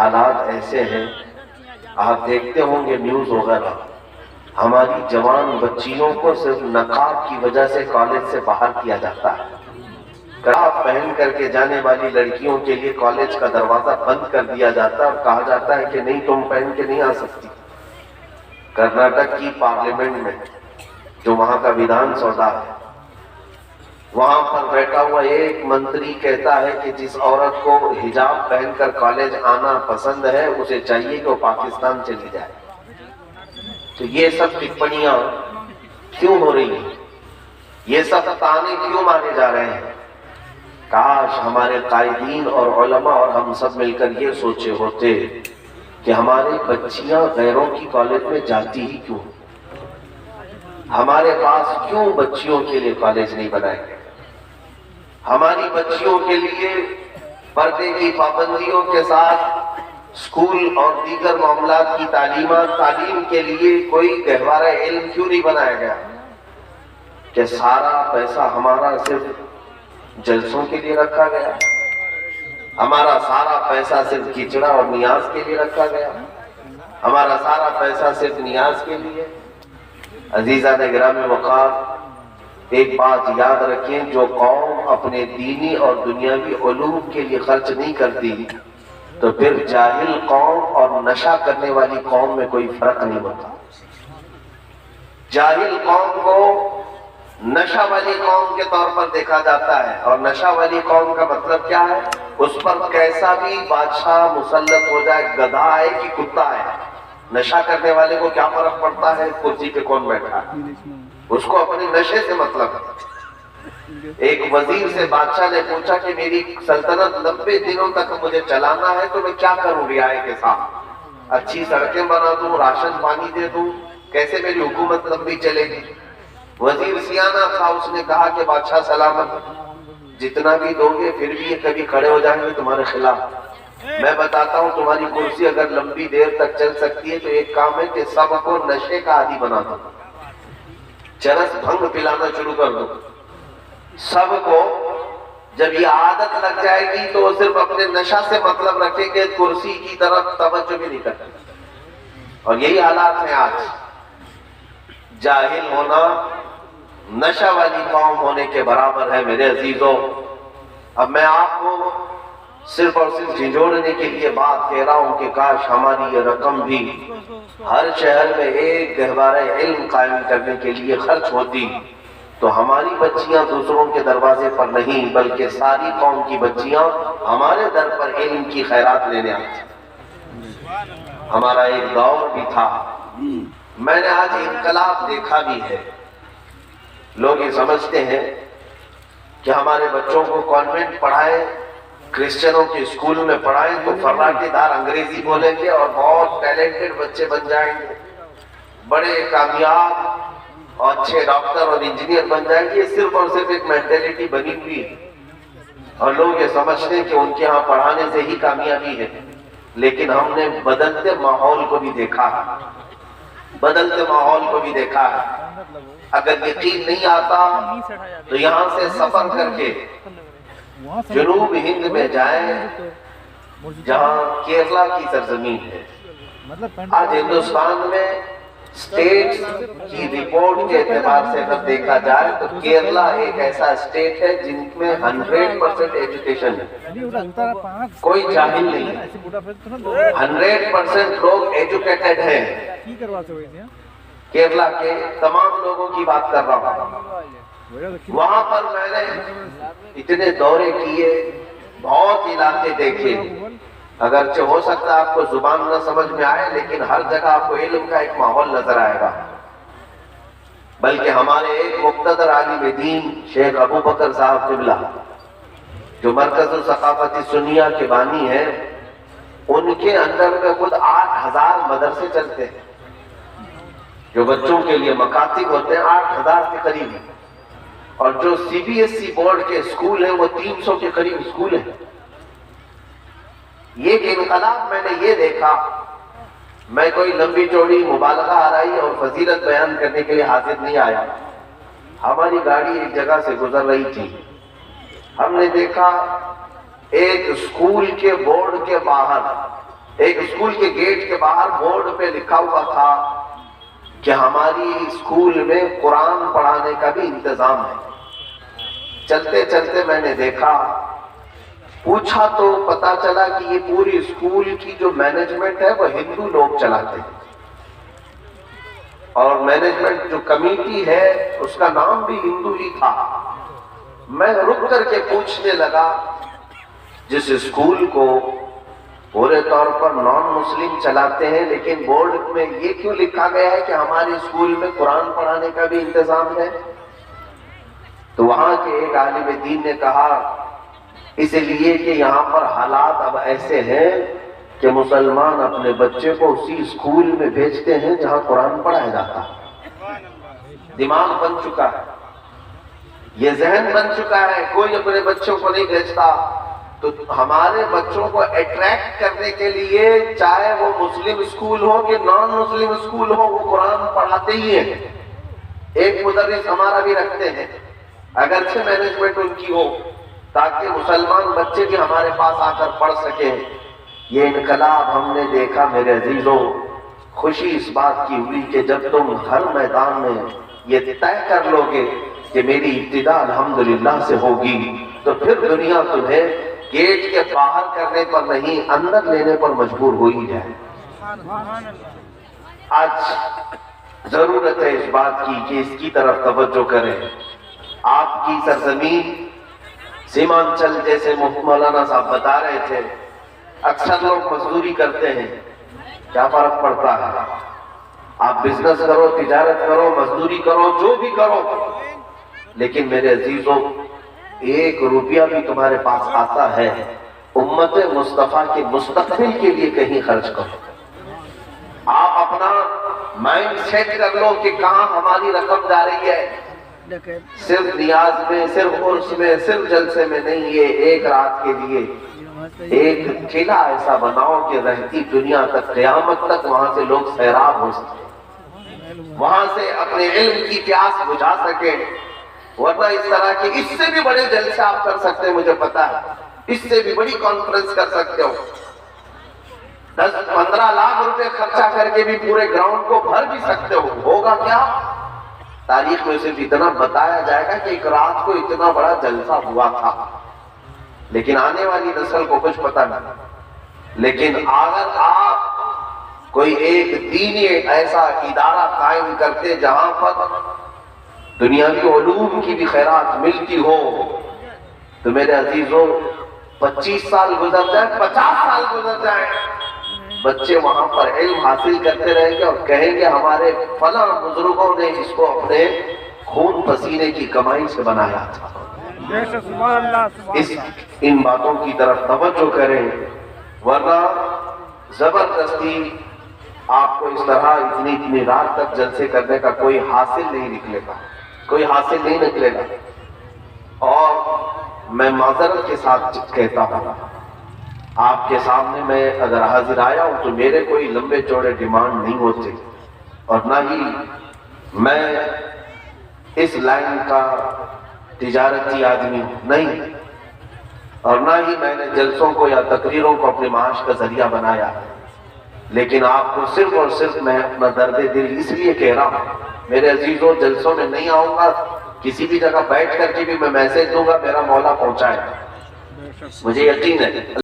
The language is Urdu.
حالات ایسے ہیں، آپ دیکھتے ہوں گے نیوز وغیرہ، ہماری جوان بچیوں کو صرف نقاب کی وجہ سے کالج سے باہر کیا جاتا ہے۔ نقاب پہن کر کے جانے والی لڑکیوں کے لیے کالج کا دروازہ بند کر دیا جاتا ہے اور کہا جاتا ہے کہ نہیں، تم پہن کے نہیں آ سکتی۔ کرناٹک کی پارلیمنٹ میں، جو وہاں کا ویدھان سبھا ہے، وہاں پر بیٹھا ہوا ایک منتری کہتا ہے کہ جس عورت کو حجاب پہن کر کالج آنا پسند ہے اسے چاہیے کہ وہ پاکستان چلی جائے۔ تو یہ سب ٹپڑیاں کیوں ہو رہی ہیں؟ یہ سب تانے کیوں مارے جا رہے ہیں؟ کاش ہمارے قائدین اور علماء اور ہم سب مل کر یہ سوچے ہوتے کہ ہماری بچیاں غیروں کی کالج میں جاتی ہی کیوں؟ ہمارے پاس کیوں بچیوں کے لیے کالج نہیں بنائے گئے؟ ہماری بچیوں کے لیے پردے کی پابندیوں کے ساتھ اسکول اور دیگر معاملات کی تعلیم کے لیے کوئی گہوارہ علم کیوں نہیں بنایا گیا؟ کہ سارا پیسہ ہمارا صرف جلسوں کے لیے رکھا گیا، ہمارا سارا پیسہ صرف کچڑا اور نیاز کے لیے رکھا گیا، ہمارا سارا پیسہ صرف نیاز کے لیے۔ عزیزان گرامی وقار، ایک بات یاد رکھیں، جو قوم اپنے دینی اور دنیاوی علوم کے لیے خرچ نہیں کرتی تو پھر جاہل قوم اور نشہ کرنے والی قوم میں کوئی فرق نہیں ہوتا۔ جاہل قوم کو نشہ والی قوم کے طور پر دیکھا جاتا ہے، اور نشہ والی قوم کا مطلب کیا ہے؟ اس پر کیسا بھی بادشاہ مسلط ہو جائے، گدھا ہے کہ کتا ہے، نشہ کرنے والے کو کیا فرق پڑتا ہے کرسی پہ کون بیٹھا ہے؟ اس کو اپنے نشے سے مطلب ہے۔ ایک وزیر سے بادشاہ نے پوچھا کہ میری سلطنت 90 دنوں تک مجھے چلانا ہے تو میں کیا کروں رعایا کے ساتھ؟ اچھی سڑکیں بنا دوں، راشن پانی دے دوں، کیسے میری حکومت لمبی چلے گی؟ وزیر سیانہ تھا، اس نے کہا کہ بادشاہ سلامت، جتنا بھی دو گے پھر بھی یہ کبھی کھڑے ہو جائیں گے تمہارے خلاف۔ میں بتاتا ہوں تمہاری کرسی اگر لمبی دیر تک چل سکتی ہے تو ایک کام ہے کہ سب کو نشے کا عادی بنا دو، چرس بھنگ پلانا شروع کر دو۔ سب کو جب یہ عادت لگ جائے گی تو وہ صرف اپنے نشہ سے مطلب رکھیں گے، کرسی کی طرف توجہ بھی نہیں کرتے۔ اور یہی حالات ہیں آج۔ جاہل ہونا نشہ والی قوم ہونے کے برابر ہے میرے عزیزوں۔ اب میں آپ کو صرف اور صرف جھنجھوڑنے کے لیے بات کہہ رہا ہوں کہ کاش ہماری یہ رقم بھی ہر شہر میں ایک گہوارہ علم قائم کرنے کے لیے خرچ ہوتی تو ہماری بچیاں دوسروں کے دروازے پر نہیں بلکہ ساری قوم کی بچیاں ہمارے در پر علم کی خیرات لینے آتی۔ ہمارا ایک دور بھی تھا، میں نے آج انقلاب دیکھا بھی ہے۔ لوگ یہ سمجھتے ہیں کہ ہمارے بچوں کو کانوینٹ پڑھائیں، کرسچنوں کے اسکول میں پڑھائیں تو فراٹے دار انگریزی بولیں گے اور بہت ٹیلنٹڈ بچے بن جائیں گے، بڑے کامیاب اور اچھے ڈاکٹر اور انجینئر بن جائیں گے۔ یہ صرف اور صرف ایک مینٹیلٹی بنی ہوئی ہے اور لوگ یہ سمجھتے ہیں کہ ان کے ہاں پڑھانے سے ہی کامیابی ہے، لیکن ہم نے بدلتے ماحول کو بھی دیکھا ہے، بدلتے ماحول کو بھی دیکھا ہے۔ اگر یقین نہیں آتا تو یہاں سے سفر کر کے جنوب ہند میں جائیں جہاں کیرلا کی سرزمین ہے۔ آج ہندوستان میں اسٹیٹ کی رپورٹ کے اعتبار سے اگر دیکھا جائے تو کیرلا ایک ایسا اسٹیٹ ہے جن میں 100% ایجوکیشن ہے، کوئی جاہل نہیں ہے، 100% لوگ ایجوکیٹڈ ہیں۔ کیرلا کے تمام لوگوں کی بات کر رہا ہوں۔ وہاں پر میں نے اتنے دورے کیے، بہت علاقے دیکھے، اگرچہ ہو سکتا ہے آپ کو زبان نہ سمجھ میں آئے لیکن ہر جگہ آپ کو علم کا ایک ماحول نظر آئے گا۔ بلکہ ہمارے ایک مقتدر عالم دین شیخ ابو بکر صاحب قبلہ جو مرکز الثقافت سنیہ کے بانی ہیں، ان کے اندر میں خود 8000 مدرسے چلتے ہیں جو بچوں کے لیے مکاتب ہوتے ہیں، 8000 کے قریب ہیں، اور جو C B S C board کے اسکول ہیں وہ 300 کے قریب اسکول ہیں۔ یہ انقلاب میں نے یہ دیکھا، میں کوئی لمبی چوڑی مبالغہ آرائی اور فضیلت بیان کرنے کے لیے حاضر نہیں آیا۔ ہماری گاڑی ایک جگہ سے گزر رہی تھی، ہم نے دیکھا ایک اسکول کے بورڈ کے باہر ایک اسکول کے گیٹ کے باہر بورڈ پہ لکھا ہوا تھا کہ ہماری اسکول میں قرآن پڑھانے کا بھی انتظام ہے۔ چلتے چلتے میں نے دیکھا، پوچھا تو پتا چلا کہ یہ پوری اسکول کی جو مینجمنٹ ہے وہ ہندو لوگ چلاتے ہیں، اور مینجمنٹ جو کمیٹی ہے اس کا نام بھی ہندو ہی تھا۔ میں رک کر کے پوچھنے لگا، جس اسکول کو پورے طور پر نان مسلم چلاتے ہیں لیکن بورڈ میں یہ کیوں لکھا گیا ہے کہ ہمارے اسکول میں قرآن پڑھانے کا بھی انتظام ہے؟ تو وہاں کے ایک عالم دین نے کہا، اس لیے کہ یہاں پر حالات اب ایسے ہیں کہ مسلمان اپنے بچے کو اسی اسکول میں بھیجتے ہیں جہاں قرآن پڑھایا جاتا ہے۔ دماغ بن چکا ہے، یہ ذہن بن چکا ہے، کوئی اپنے بچوں کو نہیں بھیجتا۔ تو ہمارے بچوں کو اٹریکٹ کرنے کے لیے، چاہے وہ مسلم اسکول ہو کہ نان مسلم اسکول ہو، وہ قرآن پڑھاتے ہی ہیں۔ ایک مدرس ہمارا بھی رکھتے ہیں، اگرچہ مینجمنٹ ان کی ہو، تاکہ مسلمان بچے بھی ہمارے پاس آ کر پڑھ سکیں۔ یہ انقلاب ہم نے دیکھا میرے عزیزوں، خوشی اس بات کی ہوئی کہ جب تم ہر میدان میں یہ طے کر لو گے کہ میری ابتدا الحمدللہ سے ہوگی، تو پھر دنیا تمہیں گیٹ کے باہر کرنے پر نہیں، اندر لینے پر مجبور ہو ہی جائے۔ آج ضرورت ہے اس بات کی کہ اس کی طرف توجہ کریں۔ آپ کی سرزمین سیمانچل، جیسے مولانا صاحب بتا رہے تھے، اکثر لوگ مزدوری کرتے ہیں، کیا فرق پڑتا ہے؟ آپ بزنس کرو، تجارت کرو، مزدوری کرو، جو بھی کرو، لیکن میرے عزیزوں، ایک روپیہ بھی تمہارے پاس آتا ہے، امت مصطفیٰ کے مستقبل کے لیے کہیں خرچ کرو۔ آپ اپنا مائنڈ سیٹ کر لو کہ کہاں ہماری رقم جا رہی ہے۔ صرف نیاز میں، صرف عرس میں، صرف جلسے میں نہیں، یہ ایک رات کے لیے ایک قلعہ ایسا بناؤ کہ رہتی دنیا تک، قیامت تک وہاں سے لوگ سیراب ہو سکیں، وہاں سے اپنے علم کی پیاس بجھا سکیں۔ ورنہ اس طرح کے اس سے بھی بڑے جلسے آپ کر سکتے ہیں، مجھے پتا ہے، اس سے بھی بڑی کانفرنس کر سکتے ہو، 10-15 لاکھ روپے خرچہ کر کے بھی پورے گراؤنڈ کو بھر بھی سکتے ہو۔ ہوگا کیا؟ تاریخ میں صرف اتنا بتایا جائے گا کہ ایک رات کو اتنا بڑا جلسہ ہوا تھا، لیکن آنے والی نسل کو کچھ پتہ نہیں۔ لیکن اگر آپ کوئی ایک دینی ایسا ادارہ قائم کرتے جہاں پر دنیاوی علوم کی بھی خیرات ملتی ہو، تو میرے عزیزوں 25 سال گزر جائیں، 50 سال گزر جائیں، بچے وہاں پر علم حاصل کرتے رہیں گے اور کہیں گے ہمارے فلاں بزرگوں نے اس کو اپنے خون پسینے کی کمائی سے بنایا تھا۔ ان باتوں کی طرف توجہ کریں، ورنہ زبردستی آپ کو اس طرح اتنی رات تک جلسے کرنے کا کوئی حاصل نہیں نکلے گا، کوئی حاصل نہیں نکلے گا۔ اور میں معذرت کے ساتھ کہتا ہوں، آپ کے سامنے میں اگر حاضر آیا ہوں تو میرے کوئی لمبے چوڑے ڈیمانڈ نہیں ہوتے، اور نہ ہی میں اس لائن کا تجارتی آدمی نہیں، اور نہ ہی میں نے جلسوں کو یا تقریروں کو اپنے معاش کا ذریعہ بنایا۔ لیکن آپ کو صرف اور صرف میں اپنا درد دل اس لیے کہہ رہا ہوں، میرے عزیزوں، جلسوں میں نہیں آؤں گا، کسی بھی جگہ بیٹھ کر کے بھی میں میسج دوں گا، میرا مولا پہنچائے، مجھے یقین ہے۔